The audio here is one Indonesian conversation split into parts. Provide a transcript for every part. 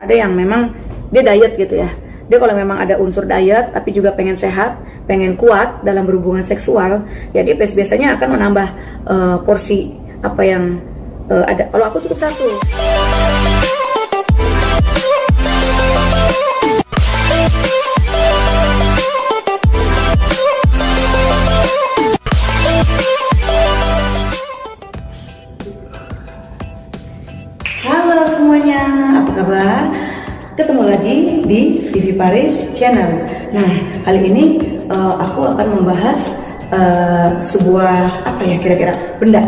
Ada yang memang dia diet gitu ya. Dia kalau memang ada unsur diet tapi juga pengen sehat, pengen kuat dalam berhubungan seksual, ya dia biasanya akan menambah porsi apa yang ada. Kalau aku cukup satu. Halo semuanya, apa kabar? Ketemu lagi di Vivi Paris Channel. Nah, kali ini aku akan membahas sebuah apa ya kira-kira benda.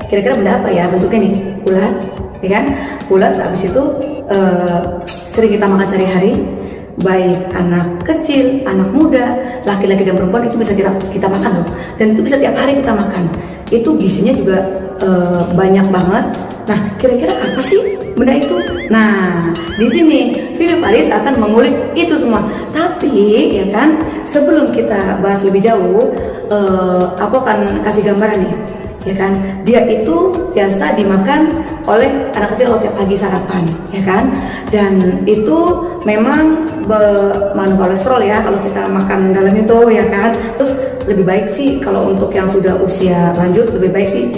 Kira-kira benda apa ya? Bentuknya nih bulat, ya kan? Bulat. Habis itu sering kita makan sehari-hari. Baik anak kecil, anak muda, laki-laki dan perempuan itu bisa kita makan loh. Dan itu bisa tiap hari kita makan. Itu gizinya juga banyak banget. Nah, kira-kira apa sih benda itu? Nah, di sini Vivi Paris akan mengulik itu semua. Tapi, ya kan, sebelum kita bahas lebih jauh, aku akan kasih gambaran nih, ya kan? Dia itu biasa dimakan oleh anak kecil waktu pagi sarapan, ya kan? Dan itu memang mengandung kolesterol ya kalau kita makan dalam itu, ya kan? Terus lebih baik sih kalau untuk yang sudah usia lanjut lebih baik sih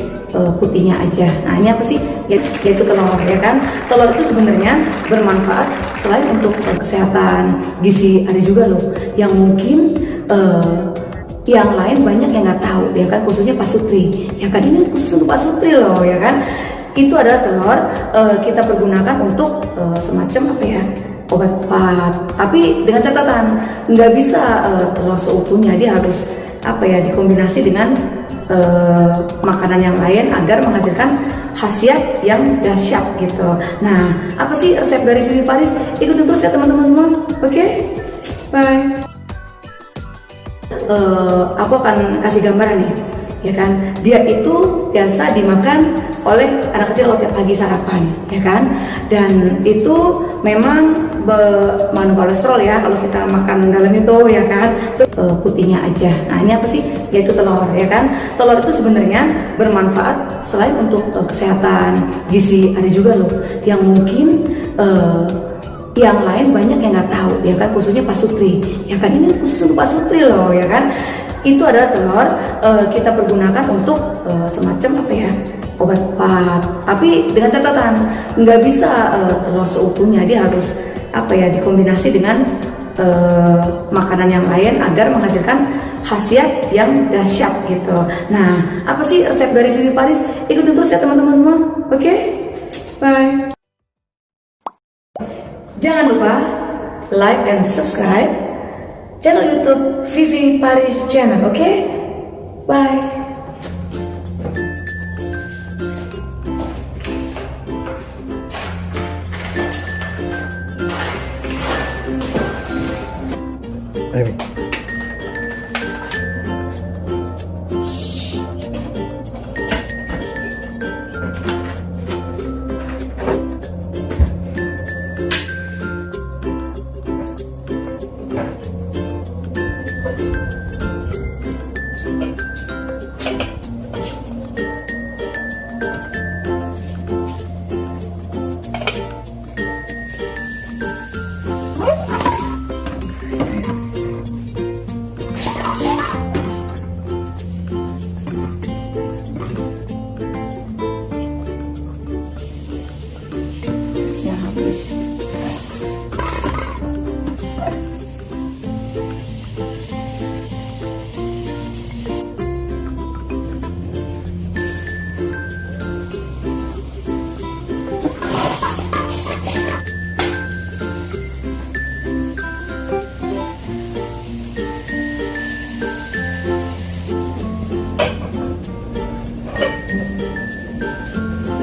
putihnya aja. Nah, ini apa sih? Yaitu telur, ya kan? Telur itu sebenarnya bermanfaat selain untuk kesehatan gizi. Ada juga loh yang mungkin yang lain banyak yang nggak tahu, ya kan? Khususnya Pak Sutri, ya kan? Ini khusus untuk Pak Sutri loh, ya kan? Itu adalah telur kita pergunakan untuk semacam apa ya? Obat kuat. Tapi dengan catatan nggak bisa telur seutuhnya, dia harus apa ya? Dikombinasi dengan makanan yang lain agar menghasilkan khasiat yang dahsyat gitu. Nah, apa sih resep dari Vivi Paris? Ikutin terus ya teman-teman semua. Oke? Bye. Aku akan kasih gambaran nih, ya kan? Dia itu biasa dimakan oleh anak kecil waktu pagi sarapan, ya kan? Dan itu memang mengandung kolesterol ya kalau kita makan dalam itu, ya kan? Putihnya aja. Nah, ini apa sih? Yaitu telur, ya kan? Telur itu sebenarnya bermanfaat selain untuk kesehatan gizi. Ada juga loh yang mungkin yang lain banyak yang nggak tahu, ya kan? Khususnya Pak Sutri, ya kan? Ini khusus untuk Pak Sutri loh, ya kan? Itu adalah telur kita pergunakan untuk semacam apa ya? Obat kuat. Tapi dengan catatan nggak bisa telur seutuhnya, dia harus apa ya? Dikombinasi dengan makanan yang lain agar menghasilkan khasiat yang dahsyat gitu. Nah, apa sih resep dari Vivi Paris? Ikutin terus ya teman-teman semua. Oke? Bye. Jangan lupa like dan subscribe channel YouTube Vivi Paris Channel. Oke? Bye. Ayo.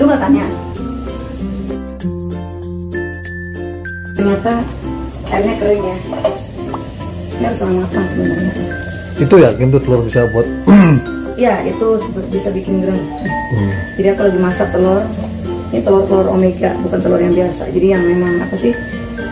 Lu gak tanya? Ternyata airnya kering ya. Ini harus lama matang sebenarnya. Itu yakin tuh telur bisa buat? Ya, itu bisa bikin gereng. Jadi aku lagi masak telur. Ini telur omega, bukan telur yang biasa. Jadi yang memang apa sih?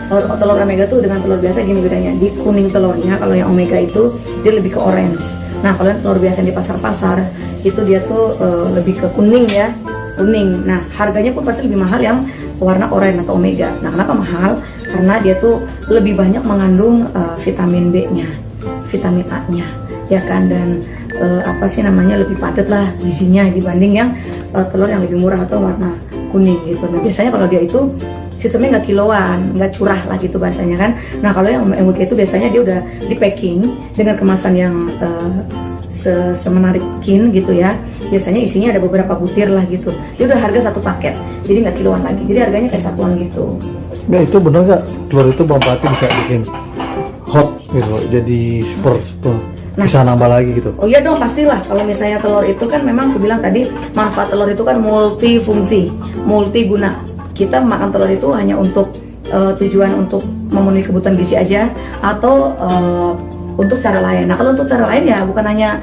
Telur omega tuh dengan telur biasa gini bedanya. Di kuning telurnya, kalau yang omega itu dia lebih ke orange. Nah, kalau yang telur biasa di pasar-pasar itu dia tuh lebih ke kuning ya. Kuning. Nah, harganya pun pasti lebih mahal yang warna oranye atau omega. Nah, kenapa mahal? Karena dia tuh lebih banyak mengandung vitamin B-nya, vitamin A-nya, ya kan, dan apa sih namanya, lebih padat lah gizinya dibanding yang telur yang lebih murah atau warna kuning gitu. Nah, biasanya kalau dia itu sistemnya nggak kiloan, nggak curah lah gitu bahasanya kan. Nah, kalau yang MWK itu biasanya dia udah di packing dengan kemasan yang semenarikin gitu ya. Biasanya isinya ada beberapa butir lah gitu. Dia udah harga satu paket, jadi nggak kiloan lagi. Jadi harganya kayak satuan gitu. Nah, itu benar nggak telur itu Bang Pati bisa bikin hot gitu, jadi super bisa nambah lagi gitu? Oh iya dong, pastilah. Kalau misalnya telur itu kan memang aku bilang tadi, manfaat telur itu kan multifungsi, multiguna. Kita makan telur itu hanya untuk tujuan untuk memenuhi kebutuhan gizi aja, atau untuk cara lain. Nah, kalau untuk cara lain ya bukan hanya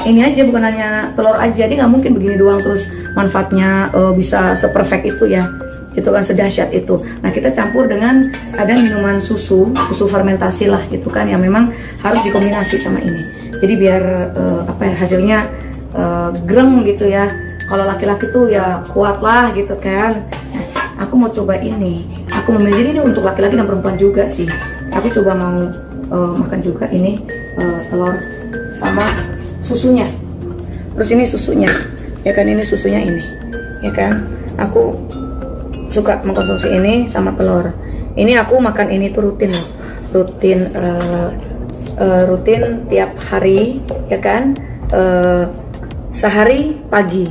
ini aja, bukan hanya telur aja. Dia nggak mungkin begini doang terus manfaatnya bisa seperfect itu ya. Itu kan sedahsyat itu. Nah, kita campur dengan ada minuman susu fermentasi lah gitu kan, yang memang harus dikombinasi sama ini. Jadi biar hasilnya greng gitu ya. Kalau laki-laki tuh ya kuat lah gitu kan. Nah, aku mau coba ini. Aku memilih ini untuk laki-laki dan perempuan juga sih. Aku coba mau makan juga ini telur sama susunya. Terus ini susunya, ya kan, ini susunya ini, ya kan. Aku suka mengkonsumsi ini sama telur. Ini aku makan ini tuh rutin loh, rutin tiap hari, ya kan. Sehari pagi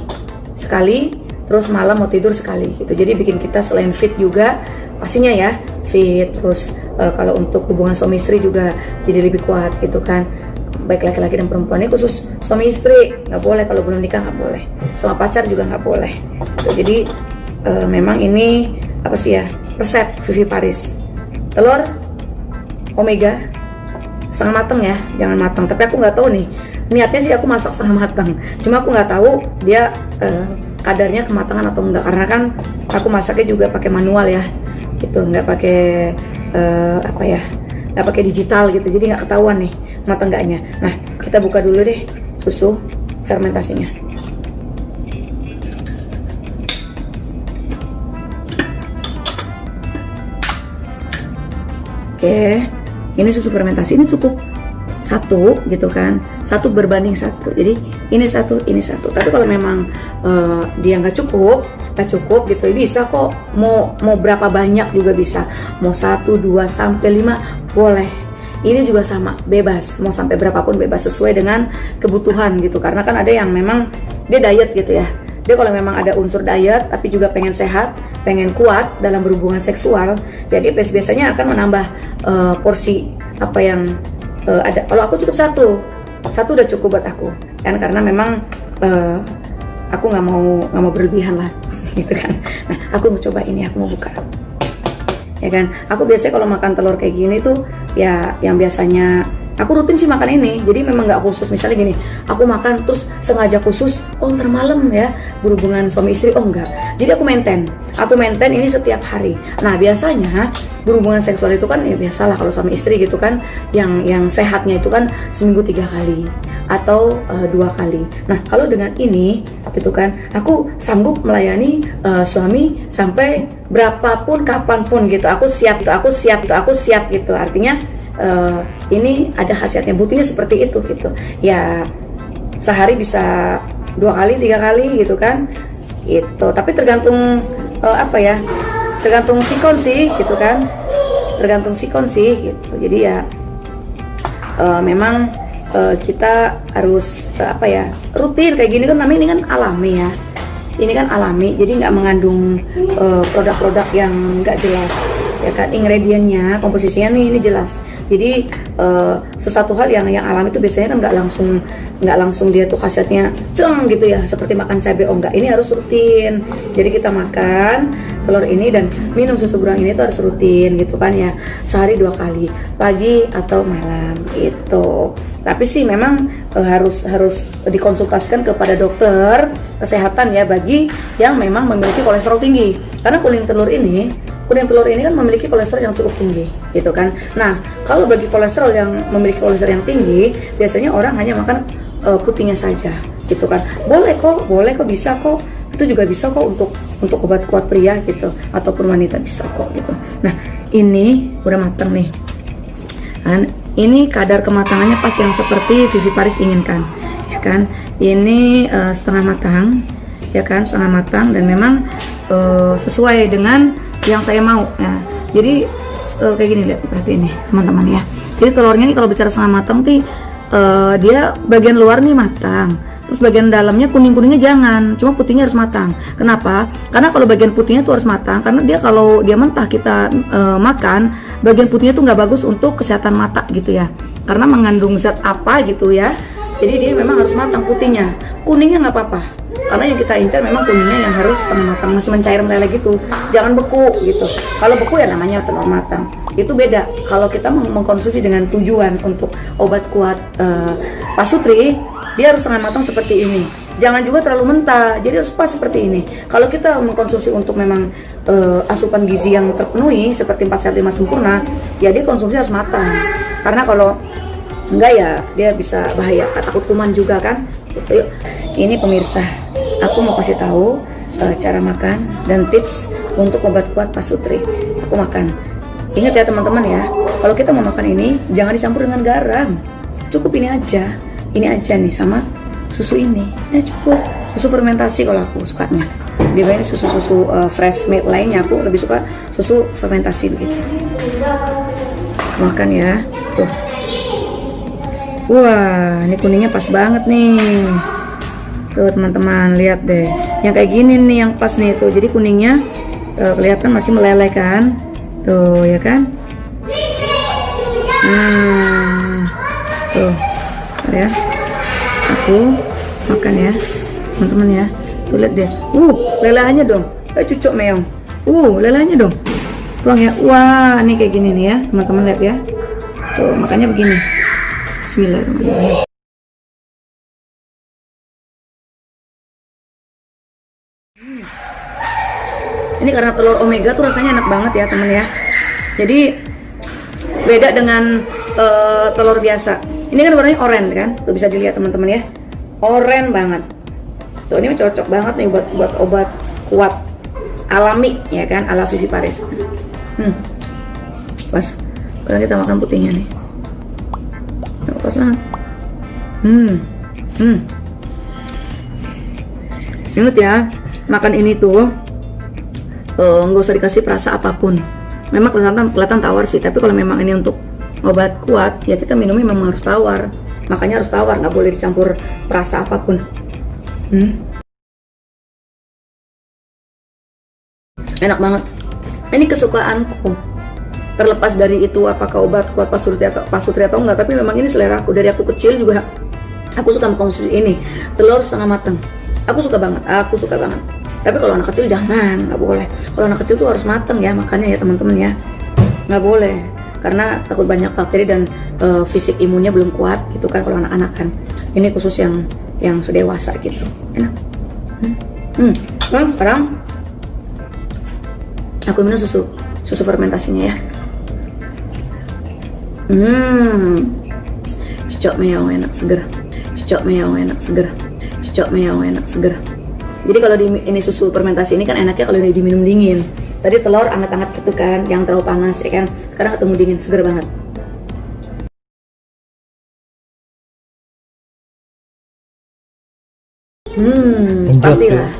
sekali, terus malam mau tidur sekali gitu. Jadi bikin kita selain fit juga pastinya ya, fit. Terus kalau untuk hubungan suami istri juga jadi lebih kuat gitu kan. Baik laki-laki dan perempuan. Ini khusus suami istri nggak boleh, kalau belum nikah nggak boleh, sama pacar juga nggak boleh. Jadi memang ini apa sih ya, resep Vivi Paris. Telur omega setengah matang ya, jangan matang. Tapi aku nggak tahu nih, niatnya sih aku masak setengah matang, cuma aku nggak tahu dia kadarnya kematangan atau enggak, karena kan aku masaknya juga pakai manual ya gitu, nggak pakai nggak pakai digital gitu, jadi nggak ketahuan nih matang enggaknya. Nah, kita buka dulu deh susu fermentasinya. Oke, ini susu fermentasi ini cukup satu gitu kan, 1 berbanding 1. Jadi ini satu, ini satu. Tapi kalau memang dia nggak cukup gitu, bisa kok. Mau berapa banyak juga bisa. Mau 1, 2 sampai 5 boleh. Ini juga sama, bebas. Mau sampai berapapun bebas, sesuai dengan kebutuhan gitu. Karena kan ada yang memang dia diet gitu ya. Dia kalau memang ada unsur diet tapi juga pengen sehat, pengen kuat dalam berhubungan seksual, jadi biasanya akan menambah porsi apa yang ada. Kalau aku cukup satu udah cukup buat aku kan, karena memang aku nggak mau berlebihan lah gitu kan. Nah, aku mau coba ini, aku mau buka ya kan. Aku biasanya kalau makan telur kayak gini tuh ya, yang biasanya aku rutin sih makan ini, jadi memang nggak khusus. Misalnya gini, aku makan terus sengaja khusus, oh ntar malam ya berhubungan suami istri, oh enggak. Jadi aku maintain ini setiap hari. Nah, biasanya berhubungan seksual itu kan ya biasalah kalau suami istri gitu kan, yang sehatnya itu kan seminggu 3 kali atau 2 kali. Nah, kalau dengan ini gitu kan, aku sanggup melayani suami sampai berapapun kapanpun gitu. Aku siap gitu. Artinya ini ada khasiatnya, buktinya seperti itu gitu ya. Sehari bisa 2 kali 3 kali gitu kan itu, tapi tergantung tergantung sikon sih gitu kan, gitu. Jadi ya memang kita harus rutin kayak gini kan, namanya ini kan alami ya, ini kan alami, jadi nggak mengandung produk-produk yang nggak jelas ya kan. Ingredientnya, komposisinya ini jelas. Jadi sesuatu hal yang alami itu biasanya kan nggak langsung dia tuh khasiatnya gitu ya, seperti makan cabai. Oh enggak, ini harus rutin. Jadi kita makan telur ini dan minum susu beruang ini tuh harus rutin gitu kan ya, sehari 2 kali, pagi atau malam itu. Tapi sih memang harus dikonsultasikan kepada dokter kesehatan ya, bagi yang memang memiliki kolesterol tinggi, karena kuning telur ini kan memiliki kolesterol yang cukup tinggi gitu kan. Nah, kalau bagi kolesterol yang memiliki kolesterol yang tinggi, biasanya orang hanya makan putihnya saja gitu kan. Boleh kok, bisa kok Itu juga bisa kok untuk obat kuat pria gitu, ataupun wanita bisa kok gitu. Nah ini udah matang nih. Dan ini kadar kematangannya pas yang seperti Vivi Paris inginkan, ya kan? Ini setengah matang, ya kan? Setengah matang dan memang sesuai dengan yang saya mau. Nah, jadi kayak gini, lihat seperti ini teman-teman ya. Jadi telurnya nih kalau bicara setengah matang nih, dia bagian luar nih matang, terus bagian dalamnya kuning-kuningnya jangan, cuma putihnya harus matang. Kenapa? Karena kalau bagian putihnya tuh harus matang, karena dia kalau dia mentah kita makan, bagian putihnya tuh nggak bagus untuk kesehatan mata gitu ya, karena mengandung zat apa gitu ya. Jadi dia memang harus matang putihnya, kuningnya nggak apa-apa, karena yang kita incar memang kuningnya yang harus setengah matang, masih mencair meleleh gitu, jangan beku gitu. Kalau beku ya namanya telur matang, itu beda. Kalau kita mengkonsumsi dengan tujuan untuk obat kuat pasutri, dia harus setengah matang seperti ini, jangan juga terlalu mentah, jadi harus pas seperti ini. Kalau kita mengkonsumsi untuk memang asupan gizi yang terpenuhi seperti 4 sehat 5 sempurna, ya dia konsumsi harus matang, karena kalau enggak ya dia bisa bahaya, takut kuman juga kan. Yuk, ini pemirsa, aku mau kasih tahu cara makan dan tips untuk obat kuat pasutri. Aku makan, ingat ya teman-teman ya, kalau kita mau makan ini jangan dicampur dengan garam, cukup ini aja nih sama susu ini, ya cukup. Susu fermentasi kalau aku sukanya, dibanding susu fresh made lainnya, aku lebih suka susu fermentasi begitu. Makan ya, tuh. Wah, ini kuningnya pas banget nih. Tuh teman-teman, lihat deh. Yang kayak gini nih yang pas nih tuh. Jadi kuningnya kelihatan masih meleleh kan? Tuh, ya kan? Tuh. Ya. Aku makan ya. Teman-teman ya. Tuh lihat deh. Lelehannya dong. Cucuk meong. Lelehannya dong. Tuang ya. Wah, ini kayak gini nih ya. Teman-teman lihat ya. Tuh, makanya begini. Bismillahirrahmanirrahim. Ini karena telur omega tuh rasanya enak banget ya temen ya. Jadi beda dengan telur biasa. Ini kan warnanya oranye kan, tuh bisa dilihat teman-teman ya, oranye banget. Tuh ini cocok banget nih buat obat kuat alami ya kan, ala Vivi Paris. Pas, sekarang kita makan putihnya nih. Pas banget. Ingat ya, makan ini tuh nggak usah dikasih perasa apapun. Memang kelihatan tawar sih, tapi kalau memang ini untuk obat kuat ya kita minumnya memang harus tawar. Makanya harus tawar, nggak boleh dicampur perasa apapun. Enak banget. Ini kesukaanku. Terlepas dari itu apakah obat kuat pasutri atau enggak, tapi memang ini selera aku. Dari aku kecil juga aku suka mengkonsumsi ini, telur setengah matang. Aku suka banget. Tapi kalau anak kecil jangan, nggak boleh. Kalau anak kecil tuh harus matang ya makannya ya teman-teman ya, nggak boleh, karena takut banyak bakteri dan fisik imunnya belum kuat gitu kan kalau anak-anak kan. Ini khusus yang sudah dewasa gitu. Enak. Sekarang aku minum susu fermentasinya ya. Cucuk meong enak seger. Jadi kalau ini susu fermentasi ini kan enaknya kalau diminum dingin. Tadi telur anget-anget gitu kan, yang terlalu panas ya kan. Sekarang ketemu dingin, seger banget. Pastilah.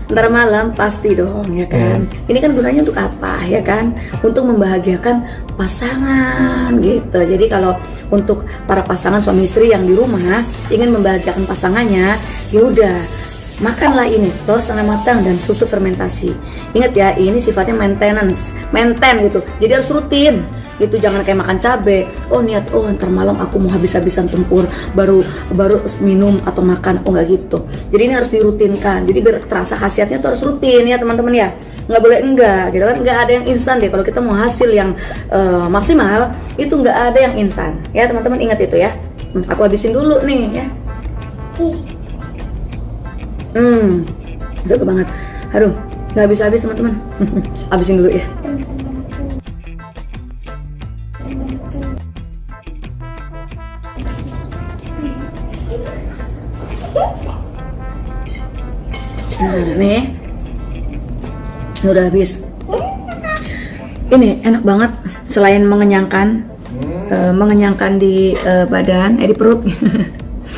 Ntar malam pasti dong ya kan. Ini kan gunanya untuk apa ya kan? Untuk membahagiakan pasangan gitu. Jadi kalau untuk para pasangan suami istri yang di rumah ingin membahagiakan pasangannya, ya udah makanlah ini telur setengah matang dan susu fermentasi. Ingat ya, ini sifatnya maintain gitu. Jadi harus rutin gitu, jangan kayak makan cabai. Niat ntar malam aku mau habis-habisan tempur baru minum atau makan, nggak gitu. Jadi ini harus dirutinkan. Jadi biar terasa khasiatnya tuh harus rutin ya teman-teman ya. Nggak boleh enggak gitu kan, nggak ada yang instan deh. Kalau kita mau hasil yang maksimal itu nggak ada yang instan ya teman-teman, ingat itu ya. Aku habisin dulu nih ya. Seger banget. Aduh, nggak habis-habis teman-teman. Habisin dulu ya. Nih, udah habis. Ini enak banget, selain mengenyangkan, mengenyangkan di badan, di perut.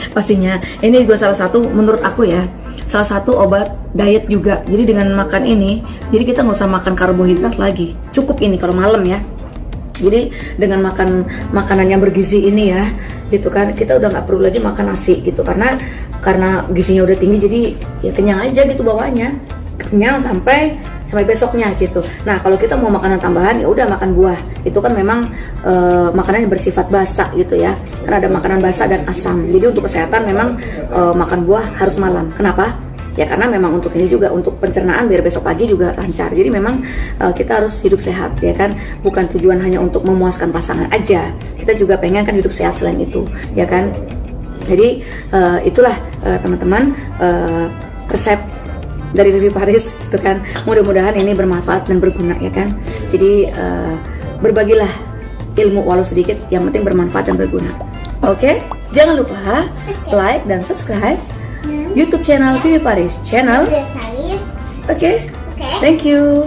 Pastinya ini juga salah satu, menurut aku ya, salah satu obat diet juga. Jadi dengan makan ini, jadi kita nggak usah makan karbohidrat lagi, cukup ini kalau malam ya. Jadi dengan makan makanan yang bergizi ini ya, gitu kan, kita udah nggak perlu lagi makan nasi gitu, karena gizinya udah tinggi, jadi ya kenyang aja gitu bawahnya, kenyang sampai besoknya gitu. Nah kalau kita mau makanan tambahan ya udah makan buah. Itu kan memang makanan yang bersifat basah gitu ya. Karena ada makanan basah dan asam. Jadi untuk kesehatan memang makan buah harus malam. Kenapa? Ya karena memang untuk ini juga untuk pencernaan biar besok pagi juga lancar. Jadi memang kita harus hidup sehat ya kan. Bukan tujuan hanya untuk memuaskan pasangan aja. Kita juga pengen kan hidup sehat selain itu ya kan. Jadi itulah teman-teman resep dari Vivi Paris gitu kan. Mudah-mudahan ini bermanfaat dan berguna ya kan. Jadi berbagilah ilmu walau sedikit, yang penting bermanfaat dan berguna. Oke, jangan lupa like dan subscribe YouTube channel Vivi Paris channel. Oke, thank you.